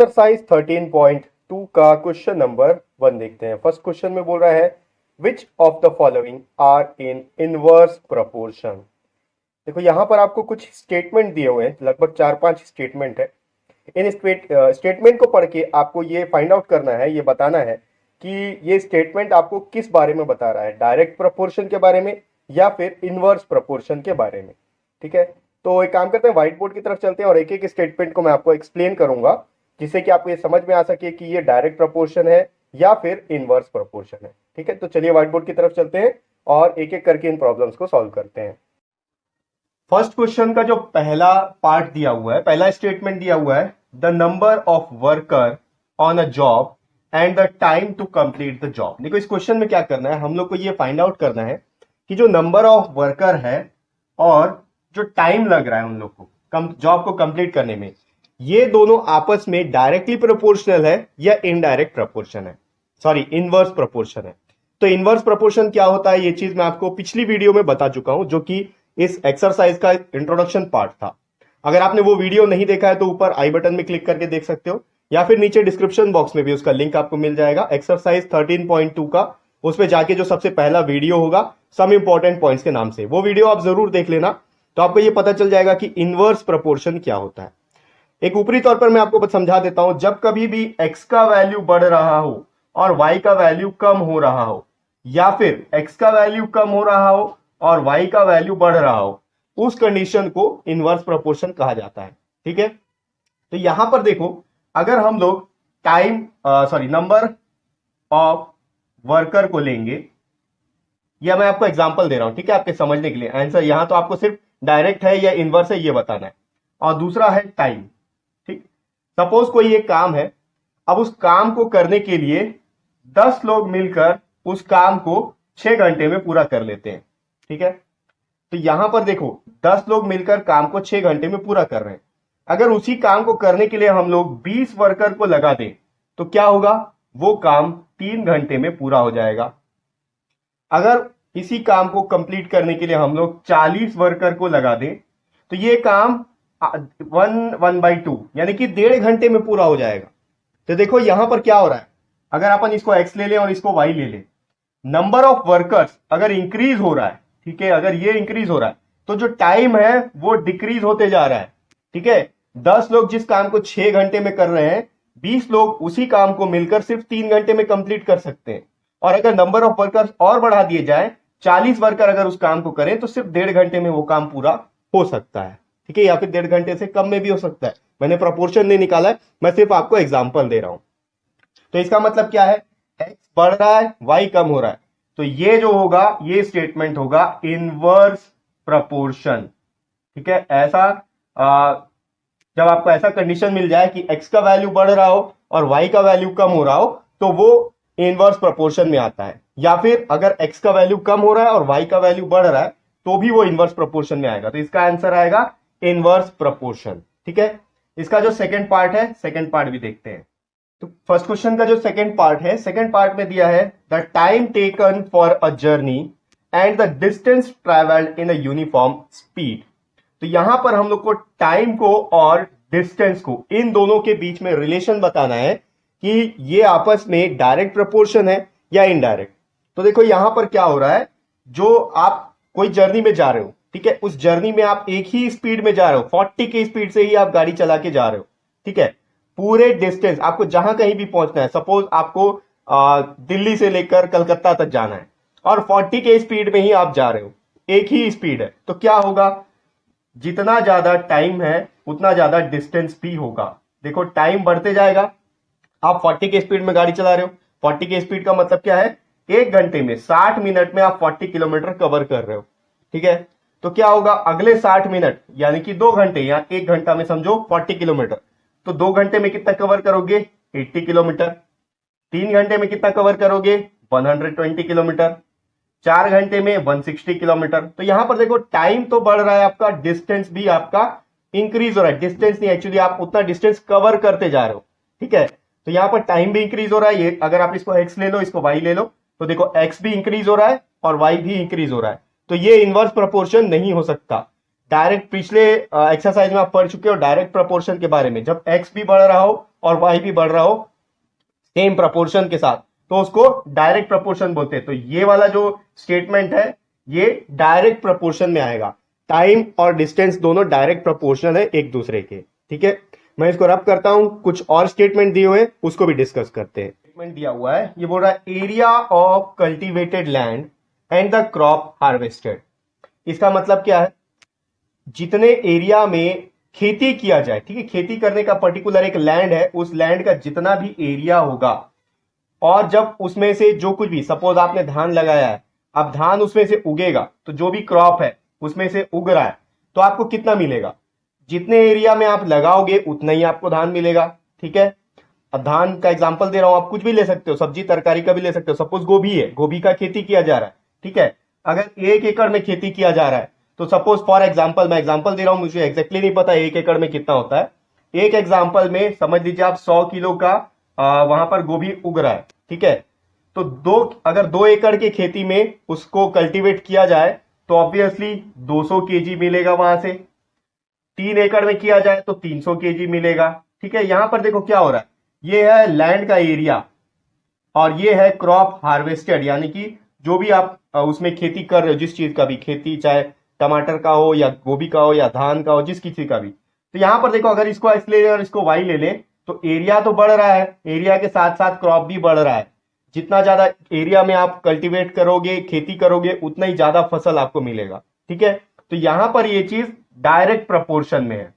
Exercise 13.2 का question number 1 देखते हैं। फर्स्ट क्वेश्चन में बोल रहा है which of the following are in inverse proportion. देखो यहां पर आपको कुछ स्टेटमेंट दिए हुए हैं, लगभग 4-5 स्टेटमेंट है। इन स्टेटमेंट को पढ़ के आपको ये फाइंड आउट करना है, ये बताना है कि ये स्टेटमेंट आपको किस बारे में बता रहा है, डायरेक्ट प्रोपोर्शन के बारे में या फिर इनवर्स प्रोपोर्शन के बारे में। ठीक है, तो एक काम करते हैं, व्हाइट बोर्ड की तरफ चलते हैं और एक एक स्टेटमेंट को मैं आपको एक्सप्लेन करूंगा जिससे कि आपको ये समझ में आ सके कि ये डायरेक्ट प्रोपोर्शन है या फिर इनवर्स प्रोपोर्शन है। ठीक है, तो चलिए व्हाइट बोर्ड की तरफ चलते हैं और एक एक करके इन प्रॉब्लम्स को सॉल्व करते हैं। फर्स्ट क्वेश्चन का जो पहला पार्ट दिया हुआ है, पहला स्टेटमेंट दिया हुआ है, the number of worker on a job and the time to complete the job. देखो इस क्वेश्चन में क्या करना है, हम लोग को ये फाइंड आउट करना है कि जो नंबर ऑफ वर्कर है और जो टाइम लग रहा है उन लोग को जॉब को कंप्लीट करने में, ये दोनों आपस में डायरेक्टली प्रोपोर्शनल है या इनडायरेक्ट प्रोपोर्शन है, सॉरी इनवर्स प्रोपोर्शन है। तो इनवर्स प्रोपोर्शन क्या होता है, ये चीज मैं आपको पिछली वीडियो में बता चुका हूं, जो कि इस एक्सरसाइज का इंट्रोडक्शन पार्ट था। अगर आपने वो वीडियो नहीं देखा है तो ऊपर आई बटन में क्लिक करके देख सकते हो या फिर नीचे डिस्क्रिप्शन बॉक्स में भी उसका लिंक आपको मिल जाएगा, एक्सरसाइज 13.2 का। उस पर जाके जो सबसे पहला वीडियो होगा सम इंपॉर्टेंट पॉइंट्स के नाम से, वो वीडियो आप जरूर देख लेना, तो आपको ये पता चल जाएगा कि इनवर्स प्रोपोर्शन क्या होता है। एक ऊपरी तौर पर मैं आपको समझा देता हूं, जब कभी भी x का वैल्यू बढ़ रहा हो और y का वैल्यू कम हो रहा हो, या फिर x का वैल्यू कम हो रहा हो और y का वैल्यू बढ़ रहा हो, उस कंडीशन को इनवर्स प्रोपोर्शन कहा जाता है। ठीक है, तो यहां पर देखो, अगर हम लोग नंबर ऑफ वर्कर को लेंगे, या मैं आपको एग्जांपल दे रहा हूं, ठीक है, आपके समझने के लिए। आंसर यहां तो आपको सिर्फ डायरेक्ट है या इनवर्स है ये बताना है, और दूसरा है टाइम। ठीक, सपोज कोई एक काम है, अब उस काम को करने के लिए 10 लोग मिलकर उस काम को 6 घंटे में पूरा कर लेते हैं। ठीक है, तो यहां पर देखो 10 लोग मिलकर काम को 6 घंटे में पूरा कर रहे हैं। अगर उसी काम को करने के लिए हम लोग 20 वर्कर को लगा दें तो क्या होगा, वो काम 3 घंटे में पूरा हो जाएगा। अगर इसी काम को कंप्लीट करने के लिए हम लोग 40 वर्कर को लगा दें तो ये काम 1/2 यानी कि 1.5 घंटे में पूरा हो जाएगा। तो देखो यहां पर क्या हो रहा है, अगर अपन इसको x ले लें और इसको y ले लें, नंबर ऑफ वर्कर्स अगर इंक्रीज हो रहा है, ठीक है, अगर ये इंक्रीज हो रहा है तो जो टाइम है वो डिक्रीज होते जा रहा है। ठीक है, 10 लोग जिस काम को 6 घंटे में कर रहे हैं, 20 लोग उसी काम को मिलकर सिर्फ 3 घंटे में कंप्लीट कर सकते हैं। और अगर नंबर ऑफ वर्कर्स और बढ़ा दिए जाए, 40 वर्कर अगर उस काम को करें तो सिर्फ 1.5 घंटे में वो काम पूरा हो सकता है। ठीक है, या फिर 1.5 घंटे से कम में भी हो सकता है। मैंने प्रोपोर्शन नहीं निकाला है, मैं सिर्फ आपको एग्जांपल दे रहा हूं। तो इसका मतलब क्या है, x बढ़ रहा है, y कम हो रहा है, तो ये जो होगा ये स्टेटमेंट होगा इनवर्स प्रोपोर्शन। ठीक है, ऐसा जब आपको ऐसा कंडीशन मिल जाए कि x का वैल्यू बढ़ रहा हो और y का वैल्यू कम हो रहा हो तो वो इनवर्स प्रोपोर्शन में आता है। या फिर अगर x का वैल्यू कम हो रहा है और y का वैल्यू बढ़ रहा है तो भी वो इनवर्स प्रोपोर्शन में आएगा। तो इसका आंसर आएगा इनवर्स प्रोपोर्शन। ठीक है, इसका जो सेकंड पार्ट है, सेकंड पार्ट भी देखते हैं। तो फर्स्ट क्वेश्चन का जो सेकंड पार्ट है, सेकंड पार्ट में दिया है the time taken for a journey and the distance travelled in a uniform speed. तो यहां पर हम लोग को टाइम को और डिस्टेंस को, इन दोनों के बीच में रिलेशन बताना है कि ये आपस में डायरेक्ट प्रोपोर्शन है या इनडायरेक्ट। तो देखो यहां पर क्या हो रहा है, जो आप कोई जर्नी में जा रहे हो, ठीक है, उस जर्नी में आप एक ही स्पीड में जा रहे हो, 40 की स्पीड से ही आप गाड़ी चला के जा रहे हो। ठीक है, पूरे डिस्टेंस आपको जहां कहीं भी पहुंचना है, सपोज आपको दिल्ली से लेकर कलकत्ता तक जाना है और 40 के स्पीड में ही आप जा रहे हो, एक ही स्पीड है, तो क्या होगा, जितना ज्यादा टाइम है उतना ज्यादा डिस्टेंस भी होगा। देखो टाइम बढ़ते जाएगा, आप 40 के स्पीड में गाड़ी चला रहे हो, 40 के स्पीड का मतलब क्या है, 1 घंटे में 60 मिनट में आप 40 किलोमीटर कवर कर रहे हो। ठीक है, तो क्या होगा, अगले 60 मिनट यानी कि 2 घंटे, या 1 घंटा में समझो 40 किलोमीटर, तो 2 घंटे में कितना कवर करोगे, 80 किलोमीटर। 3 घंटे में कितना कवर करोगे, 120 किलोमीटर। 4 घंटे में 160 किलोमीटर। तो यहां पर देखो टाइम तो बढ़ रहा है आपका, डिस्टेंस भी आपका इंक्रीज हो रहा है। डिस्टेंस नहीं, एक्चुअली आप उतना डिस्टेंस कवर करते जा रहे हो। ठीक है, तो यहां पर टाइम भी इंक्रीज हो रहा है। ये अगर आप इसको x ले लो, इसको y ले लो, तो देखो x भी इंक्रीज हो रहा है और y भी इंक्रीज हो रहा है। तो ये इनवर्स प्रोपोर्शन नहीं हो सकता। डायरेक्ट पिछले एक्सरसाइज में आप पढ़ चुके हो डायरेक्ट प्रोपोर्शन के बारे में, जब x भी बढ़ रहा हो और y भी बढ़ रहा हो सेम प्रपोर्शन के साथ, तो उसको डायरेक्ट प्रपोर्शन बोलते हैं। तो ये वाला जो स्टेटमेंट है ये डायरेक्ट प्रपोर्शन में आएगा। टाइम और डिस्टेंस दोनों डायरेक्ट प्रपोर्शनल है एक दूसरे के। ठीक है, मैं इसको रब करता हूं, कुछ और स्टेटमेंट दिए हुए उसको भी डिस्कस करते हैं। स्टेटमेंट दिया हुआ है, ये बोल रहा है area of cultivated land and the crop harvested. इसका मतलब क्या है, जितने एरिया में खेती किया जाए, ठीक है, खेती करने का पर्टिकुलर एक लैंड है, उस लैंड का जितना भी एरिया होगा, और जब उसमें से जो कुछ भी, सपोज आपने धान लगाया है, अब धान उसमें से उगेगा, तो जो भी क्रॉप है उसमें से उग रहा है, तो आपको कितना मिलेगा, जितने एरिया में आप लगाओगे उतना ही आपको धान मिलेगा। ठीक है, अब धान का एग्जांपल दे रहा हूं, आप कुछ भी ले सकते हो, सब्जी तरकारी का भी ले सकते हो। सपोज गोभी है, गोभी का खेती किया जा रहा है, ठीक है, अगर 1 एकड़ में खेती किया जा रहा है, तो सपोज फॉर एग्जांपल, मैं एग्जांपल दे रहा हूं, मुझे एग्जैक्टली नहीं पता 1 एकड़ में कितना होता है। एक एग्जांपल में समझ लीजिए आप 100 किलो का वहां पर गोभी उग रहा है। ठीक है, तो अगर 2 एकड़ की खेती में उसको कल्टीवेट किया जाए तो ऑब्वियसली 200 केजी मिलेगा वहां से। 3 एकड़ में किया जाए तो 300 केजी मिलेगा। ठीक है, यहां पर देखो क्या हो रहा है, ये है लैंड का एरिया और ये है क्रॉप हार्वेस्टेड, यानी कि जो भी आप उसमें खेती कर रहे हो, जिस चीज का भी खेती, चाहे टमाटर का हो या गोभी का हो या धान का हो, जिस किसी का भी। तो यहां पर देखो, अगर इसको एक्स ले लें और इसको वाई ले लें, तो एरिया तो बढ़ रहा है, एरिया के साथ साथ क्रॉप भी बढ़ रहा है। जितना ज्यादा एरिया में आप कल्टीवेट करोगे, खेती करोगे, उतना ही ज्यादा फसल आपको मिलेगा। ठीक है, तो यहां पर ये चीज डायरेक्ट प्रपोर्शन में है।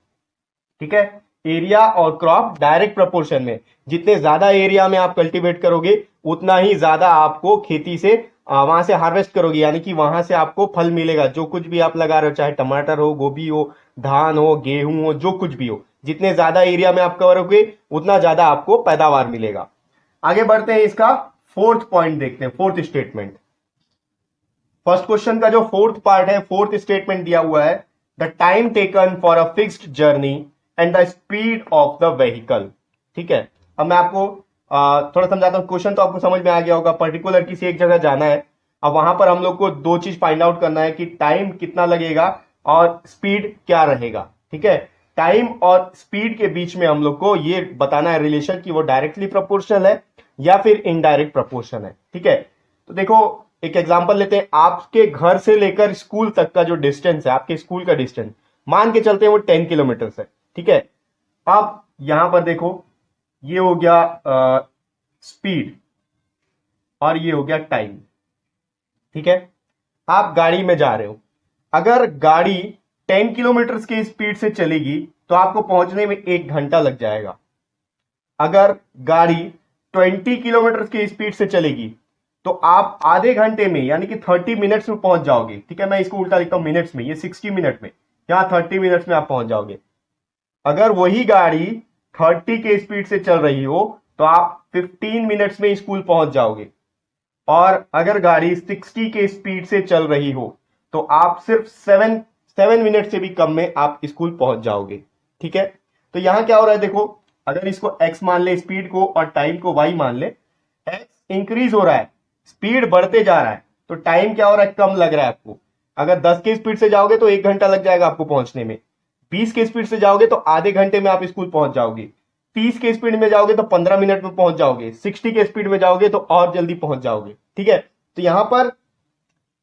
ठीक है, एरिया और क्रॉप डायरेक्ट प्रपोर्शन में, जितने ज्यादा एरिया में आप कल्टीवेट करोगे उतना ही ज्यादा आपको खेती से वहां से हार्वेस्ट करोगे, यानी कि वहां से आपको फल मिलेगा। जो कुछ भी आप लगा रहे हो, चाहे टमाटर हो, गोभी हो, धान हो, गेहूं हो, जो कुछ भी हो, जितने ज्यादा एरिया में आप करोगे उतना ज्यादा आपको पैदावार मिलेगा। आगे बढ़ते हैं, इसका फोर्थ पॉइंट देखते हैं, फोर्थ स्टेटमेंट। फर्स्ट क्वेश्चन का जो फोर्थ पार्ट है, फोर्थ स्टेटमेंट दिया हुआ है, the time taken for a fixed journey and the speed of the vehicle. ठीक है, अब मैं आपको थोड़ा समझाता हूं। क्वेश्चन तो आपको समझ में आ गया होगा, पर्टिकुलर किसी एक जगह जाना है, अब वहां पर हम लोग को दो चीज फाइंड आउट करना है कि टाइम कितना लगेगा और स्पीड क्या रहेगा। ठीक है, टाइम और स्पीड के बीच में हम लोग को ये बताना है रिलेशन कि वो डायरेक्टली प्रोपोर्शनल है या फिर इनडायरेक्ट प्रोपोर्शन है। ठीक है, तो देखो एक एग्जांपल लेते हैं, आपके घर से लेकर स्कूल तक का जो डिस्टेंस है, आपके स्कूल का डिस्टेंस मान के चलते हैं वो 10 किलोमीटर है। ठीक है, अब यहां पर देखो, ये हो गया स्पीड और ये हो गया टाइम। ठीक है, आप गाड़ी में जा रहे हो, अगर गाड़ी 10 किलोमीटर की स्पीड से चलेगी तो आपको पहुंचने में 1 घंटा लग जाएगा। अगर गाड़ी 20 किलोमीटर की स्पीड से चलेगी तो आप आधे घंटे में, यानी कि 30 मिनट्स में पहुंच जाओगे। ठीक है, मैं इसको उल्टा लिखता हूं मिनट्स में, ये 60 मिनट में, यहां 30 मिनट्स में आप पहुंच जाओगे। अगर वही गाड़ी 30 के स्पीड से चल रही हो तो आप 15 मिनट्स में स्कूल पहुंच जाओगे, और अगर गाड़ी 60 के स्पीड से चल रही हो तो आप सिर्फ 7 मिनट से भी कम में आप स्कूल पहुंच जाओगे। ठीक है, तो यहां क्या हो रहा है, देखो अगर इसको x मान ले स्पीड को और टाइम को y मान ले, x इंक्रीज हो रहा है, स्पीड बढ़ते जा रहा है, तो टाइम क्या हो रहा है, कम लग रहा है आपको। अगर 10 के स्पीड से जाओगे तो 1 घंटा लग जाएगा आपको पहुंचने में, 20 के स्पीड से जाओगे तो आधे घंटे में आप स्कूल पहुंच जाओगे, 30 के स्पीड में जाओगे तो 15 मिनट में पहुंच जाओगे, 60 के स्पीड में जाओगे तो और जल्दी पहुंच जाओगे। ठीक है, तो यहां पर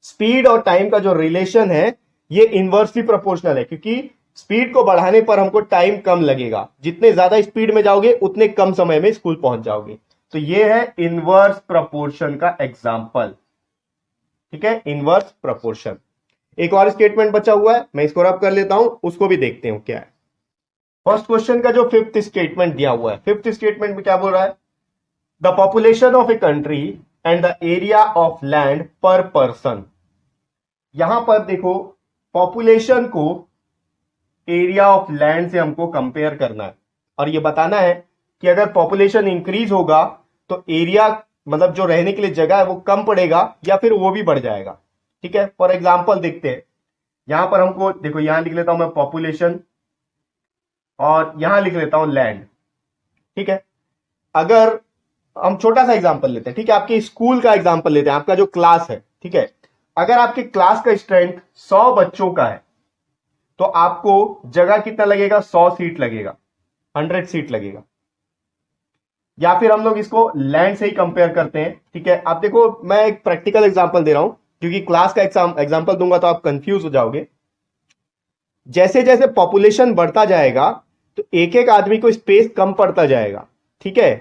स्पीड और टाइम का जो रिलेशन है ये इनवर्सली प्रोपोर्शनल है, क्योंकि स्पीड को बढ़ाने पर हमको टाइम कम लगेगा, जितने ज्यादा स्पीड में जाओगे उतने कम समय में स्कूल पहुंच जाओगे। तो ये है इनवर्स प्रोपोर्शन का एग्जाम्पल। ठीक है, इनवर्स प्रोपोर्शन। एक और स्टेटमेंट बचा हुआ है, मैं इसको रब कर लेता हूं, उसको भी देखते हैं क्या है। फर्स्ट क्वेश्चन का जो फिफ्थ स्टेटमेंट दिया हुआ है, फिफ्थ स्टेटमेंट में क्या बोल रहा है, the population of a country and the area of land पर पर्सन। यहां पर देखो, पॉपुलेशन को एरिया ऑफ लैंड से हमको कंपेयर करना है और ये बताना है कि अगर पॉपुलेशन इंक्रीज होगा तो एरिया, मतलब जो रहने के लिए जगह है वो कम पड़ेगा या फिर वो भी बढ़ जाएगा। ठीक है, फॉर एग्जांपल देखते हैं, यहां पर हमको देखो, यहां लिख लेता हूं मैं पॉपुलेशन और यहां लिख लेता हूं लैंड। ठीक है, अगर हम छोटा सा एग्जांपल लेते हैं, ठीक है, आपके स्कूल का एग्जांपल लेते हैं, आपका जो क्लास है। ठीक है, अगर आपके क्लास का स्ट्रेंथ 100 बच्चों का है तो आपको जगह कितना लगेगा, 100 सीट लगेगा, 100 सीट लगेगा। या फिर हम लोग इसको लैंड से ही कंपेयर करते हैं। ठीक है, आप देखो मैं एक प्रैक्टिकल एग्जांपल दे रहा हूं, क्योंकि क्लास का एग्जांपल दूंगा तो आप कंफ्यूज हो जाओगे। जैसे जैसे पॉपुलेशन बढ़ता जाएगा तो एक एक आदमी को स्पेस कम पड़ता जाएगा। ठीक है,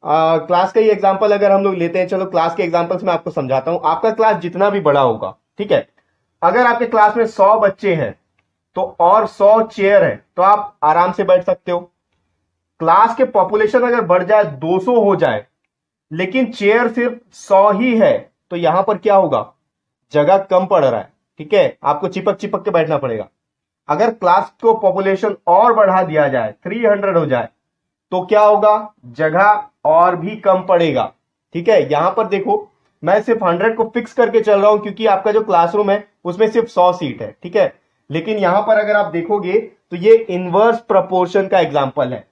क्लास का ही एग्जांपल अगर हम लोग लेते हैं, चलो क्लास के एग्जांपल से मैं आपको समझाता हूं। आपका क्लास जितना भी बड़ा होगा, ठीक है, अगर आपके क्लास में 100 बच्चे हैं तो और 100 चेयर है तो आप आराम से बैठ सकते हो। क्लास के पॉपुलेशन अगर बढ़ जाए 200 हो जाए लेकिन चेयर सिर्फ 100 ही है तो यहां पर क्या होगा, जगह कम पड़ रहा है। ठीक है, आपको चिपक चिपक के बैठना पड़ेगा। अगर क्लास को पॉपुलेशन और बढ़ा दिया जाए, 300 हो जाए, तो क्या होगा, जगह और भी कम पड़ेगा। ठीक है, यहां पर देखो मैं सिर्फ 100 को फिक्स करके चल रहा हूं क्योंकि आपका जो क्लासरूम है उसमें सिर्फ 100 सीट है। ठीक है, लेकिन यहां पर अगर आप देखोगे तो ये इनवर्स प्रोपोर्शन का एग्जांपल है।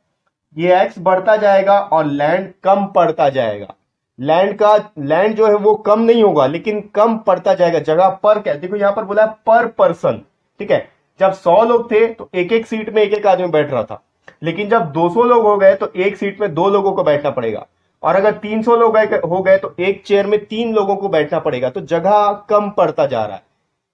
ये एक्स बढ़ता जाएगा और लैंड कम पड़ता जाएगा। लैंड जो है वो कम नहीं होगा लेकिन कम पड़ता जाएगा। जगह पर क्या, देखो यहां पर बोला है पर पर्सन। ठीक है, जब 100 लोग थे तो एक एक सीट में एक एक आदमी बैठ रहा था, लेकिन जब 200 लोग हो गए तो एक सीट में 2 लोगों को बैठना पड़ेगा, और अगर 300 लोग हो गए तो एक चेयर में 3 लोगों को बैठना पड़ेगा। तो जगह कम पड़ता जा रहा है,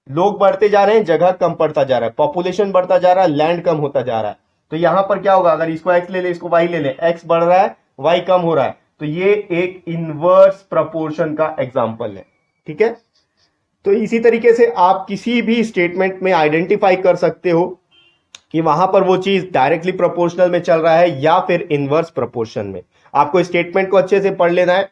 लोग बढ़ते जा रहे हैं, जगह कम पड़ता जा रहा है, पॉपुलेशन बढ़ता जा रहा है, लैंड कम होता जा रहा है। तो यहां पर क्या होगा, अगर इसको एक्स ले ले, इसको वाई ले ले, एक्स बढ़ रहा है, वाई कम हो रहा है, तो ये एक इनवर्स प्रपोर्शन का एग्जांपल है। ठीक है, तो इसी तरीके से आप किसी भी स्टेटमेंट में आइडेंटिफाई कर सकते हो कि वहां पर वो चीज डायरेक्टली प्रोपोर्शनल में चल रहा है या फिर इनवर्स प्रोपोर्शन में। आपको स्टेटमेंट को अच्छे से पढ़ लेना है,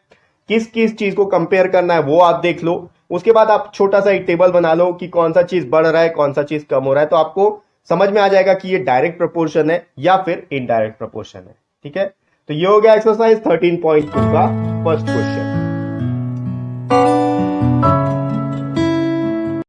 किस किस चीज को कंपेयर करना है वो आप देख लो। उसके बाद आप छोटा सा एक टेबल बना लो कि कौन सा चीज बढ़ रहा है, कौन सा चीज कम हो रहा है, तो आपको समझ में आ जाएगा कि ये डायरेक्ट प्रोपोर्शन है या फिर इनडायरेक्ट प्रोपोर्शन है। ठीक है, तो ये हो गया एक्सरसाइज 13.2 का फर्स्ट क्वेश्चन।